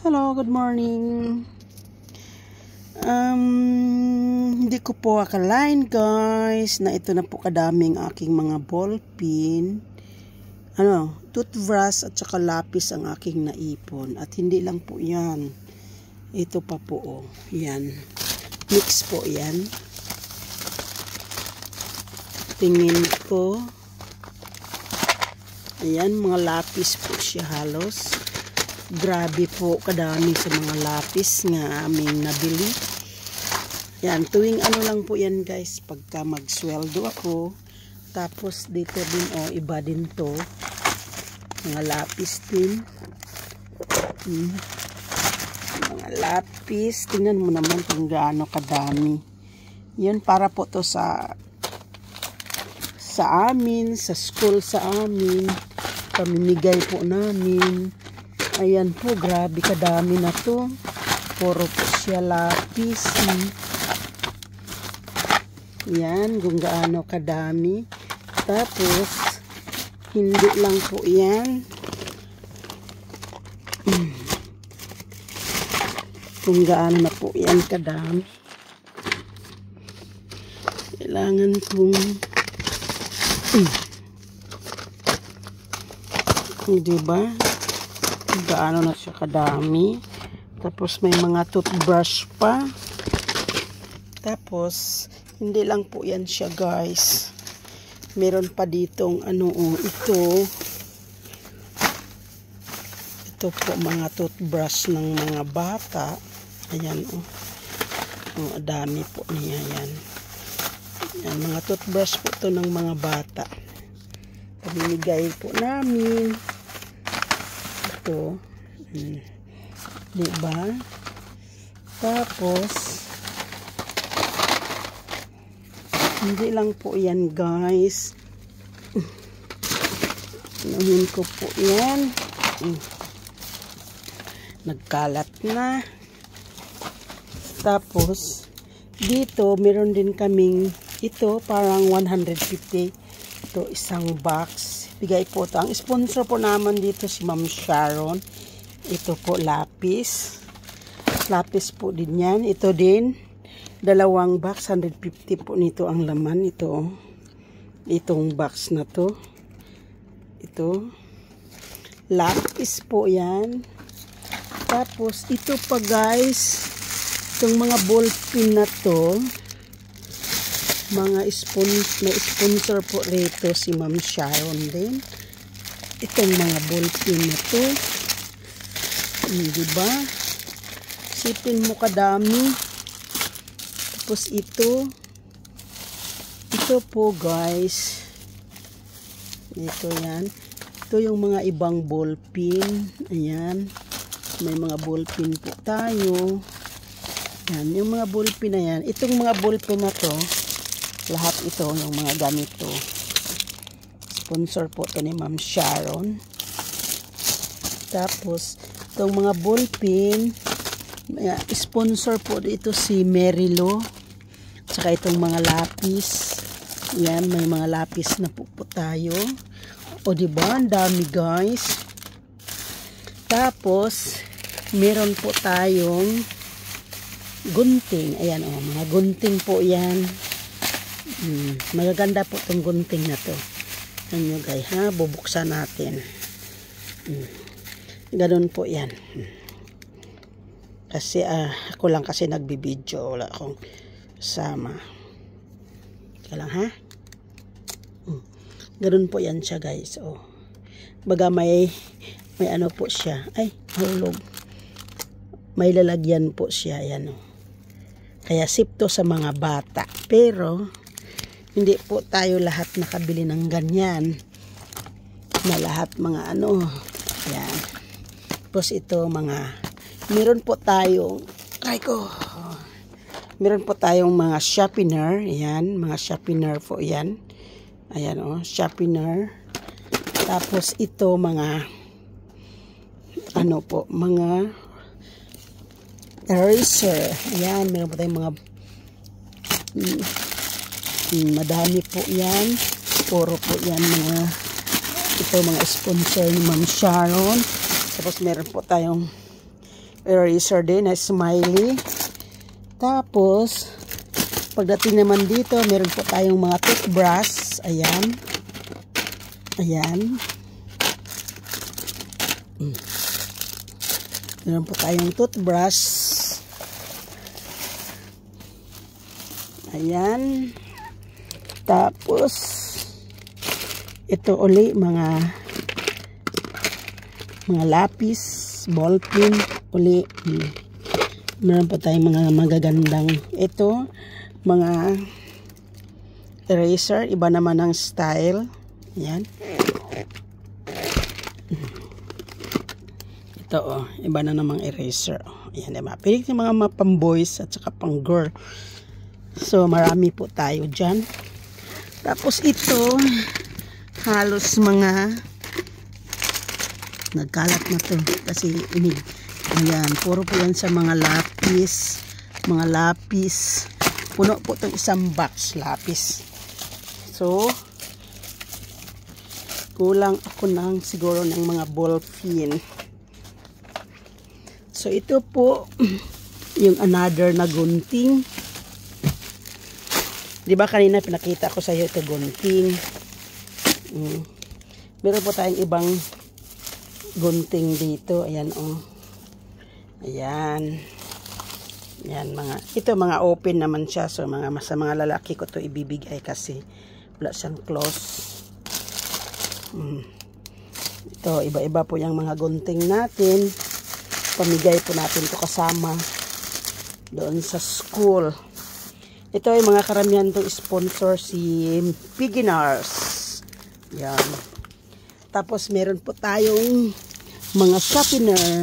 Hello, good morning. Hindi ko po akalain guys na ito na po kadaming aking mga ballpen, toothbrush at saka lapis ang aking naipon. At hindi lang po yan. Ito pa po, yan. Mix po yan. Tingin ko. Ayan, mga lapis po siya halos. Grabe po kadami sa mga lapis nga aming nabili. Yan, tuwing lang po yan guys, pagka magsweldo ako. Tapos dito din, iba din to. Mga lapis din. Mga lapis. Tingnan mo naman kung gaano kadami. Yan, para po to sa amin, sa school sa amin. Pamimigay po namin. Ayan po, grabe kadami na to. Puro po siya lapis. Yan, kung gaano kadami. Tapos, hindi lang po yan. Kung gaano na po yan kadami. Kailangan kong diba? Gaano na siya kadami. Tapos may mga toothbrush pa. Tapos hindi lang po yan siya guys. Meron pa ditong ito po mga toothbrush ng mga bata. Ayan dami po niya yan. Yan, mga toothbrush po to ng mga bata. Pamimigay po namin. Ito. Diba? Tapos, hindi lang po yan guys. Anuhin ko po yan. Nagkalat na. Tapos, dito, meron din kaming ito, parang 150. Ito, isang box. Bigay po ito. Ang sponsor po naman dito si Ma'am Sharon. Ito po, lapis. Lapis po din yan. Ito din, dalawang box, 150 po nito ang laman. Ito, itong box na to. Ito, lapis po yan. Tapos, ito pa guys, itong mga ballpen na to, may sponsor po rito si Ma'am Sharon din. Itong mga ballpen na to. Diba? Sipin mo kadami. Tapos ito po guys. Ito yan. Ito yung mga ibang ballpen. Ayan. May mga ballpen po tayo. Yan. Yung mga ballpen na yan. Itong mga ballpen na to, lahat ito yung mga ganito. Sponsor po ito ni Ma'am Sharon. Tapos, itong mga ballpen, sponsor po dito si Merilo. Tsaka itong mga lapis. Yan, may mga lapis na po tayo. O diba, ang dami guys. Tapos, meron po tayong gunting. Ayan mga gunting po yan. Magaganda po itong gunting na to. Ano guys, bubuksan natin. Ganun po yan. Kasi ako lang kasi nagbibideo, wala akong sama. Kaya lang ganun po yan siya guys. Baga may po siya. Ay, hulog. May lalagyan po siya. Yan Kaya sip to sa mga bata. Pero hindi po tayo lahat nakabili ng ganyan. Na lahat mga yan. Tapos ito meron po tayong, meron po tayong mga sharpener. Ayan, mga sharpener po yan. Ayan sharpener. Tapos ito mga, mga eraser. Ayan, meron po tayong mga, madami po yan. Puro po yan ito mga sponsor ni Ma'am Sharon. Tapos meron po tayong eraser din na smiley. Tapos, pagdating naman dito, meron po tayong mga toothbrush. Ayan. Ayan. Meron po tayong toothbrush. Ayan. Tapos, ito uli, mga lapis, ballpen, uli. Meron po tayong mga magagandang ito, mga eraser, iba naman ang style. Ayan. Ito, iba na namang eraser. Ayan, diba? Pilik yung mga pang-boys at saka pang-girl. So, marami po tayo dyan. Tapos ito, halos mga nagkalat na to kasi ayan, puro po yan sa mga lapis, puno po itong isang box lapis. So kulang ako ng siguro ng mga ball pin. So ito po yung another na gunting. Diba kanina pinakita ko sa iyo ito gunting. Meron po tayong ibang gunting dito. Ayan, oh. Ayan. Ayan, mga open naman siya. So, sa mga lalaki ko to ibibigay kasi wala siyang close. Ito, iba-iba po yung mga gunting natin. Pamigay po natin to kasama doon sa school. Ito ay mga karamihan itong sponsor si Piginars. Yan. Tapos meron po tayong mga sharpener.